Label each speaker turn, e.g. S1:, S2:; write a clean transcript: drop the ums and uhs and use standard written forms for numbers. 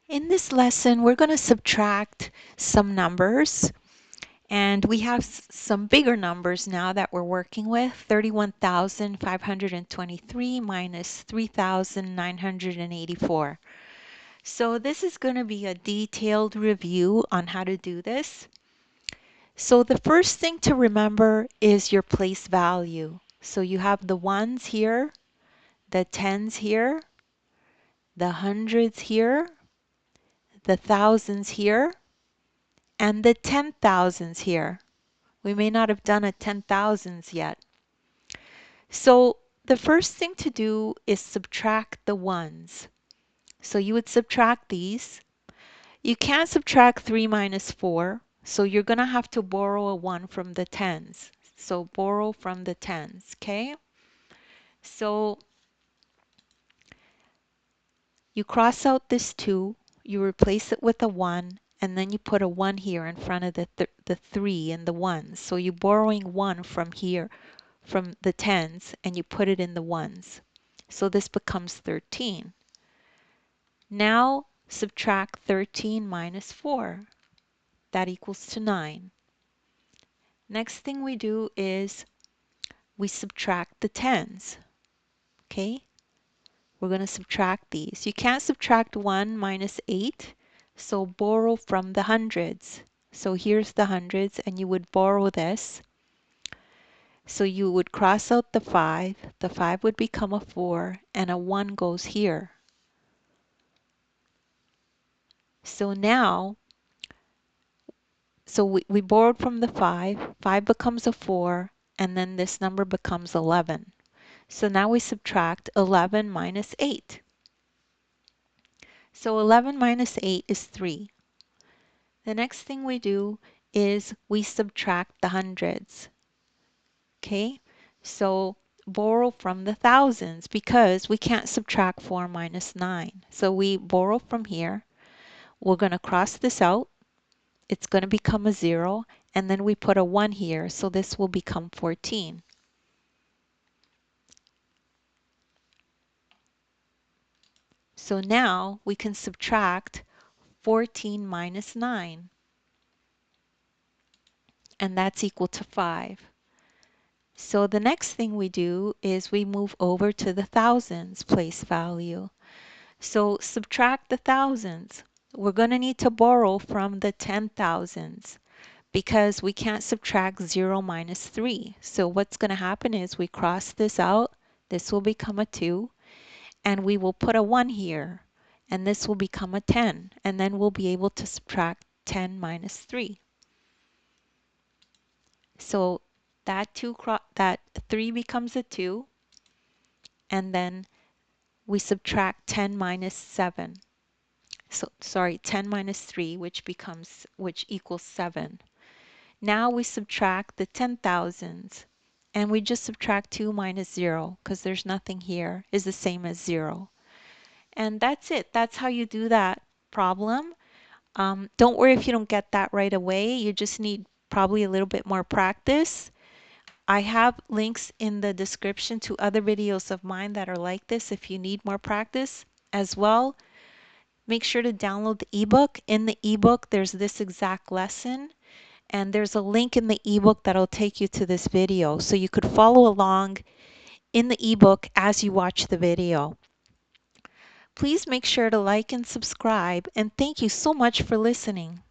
S1: In this lesson, we're going to subtract some numbers, and we have some bigger numbers now that we're working with. 31,523 minus 3,984. So this is going to be a detailed review on how to do this. So the first thing to remember is your place value. So you have the ones here, the tens here, the hundreds here, the thousands here, and the 10,000s here. We may not have done a 10,000s yet. So the first thing to do is subtract the ones. So you would subtract these. You can't subtract 3 minus 4, so you're going to have to borrow a 1 from the tens. So borrow from the tens, okay? So you cross out this 2, you replace it with a 1, and then you put a 1 here in front of the 3 and the 1s. So you're borrowing 1 from here, from the tens, and you put it in the ones. So this becomes 13. Now subtract 13 minus 4. That equals to 9. Next thing we do is we subtract the tens. Okay? We're going to subtract these. You can't subtract 1 minus 8, so borrow from the hundreds. So here's the hundreds, and you would borrow this. So you would cross out the 5 would become a 4, and a 1 goes here. So now, we borrowed from the 5 becomes a 4, and then this number becomes 11. So now we subtract 11 minus 8. So 11 minus 8 is 3. The next thing we do is we subtract the hundreds. Okay, so borrow from the thousands because we can't subtract 4 minus 9. So we borrow from here. We're going to cross this out. It's going to become a 0, and then we put a 1 here, so this will become 14. So now we can subtract 14 minus 9, and that's equal to 5. So the next thing we do is we move over to the thousands place value. So subtract the thousands. We're going to need to borrow from the 10,000s because we can't subtract 0 minus 3. So what's going to happen is we cross this out. This will become a 2, and we will put a 1 here, and this will become a 10, and then we'll be able to subtract 10 minus 3. So that 3 becomes a 2, and then we subtract 10 minus 7. So sorry, 10 minus 3, which equals 7. Now we subtract the 10,000s, and we just subtract 2 minus 0 because there's nothing here, is the same as 0. And that's it. That's how you do that problem. Don't worry if you don't get that right away. You just need probably a little bit more practice. I have links in the description to other videos of mine that are like this if you need more practice as well. Make sure to download the ebook. In the ebook, there's this exact lesson, and there's a link in the ebook that'll take you to this video. So you could follow along in the ebook as you watch the video. Please make sure to like and subscribe, and thank you so much for listening.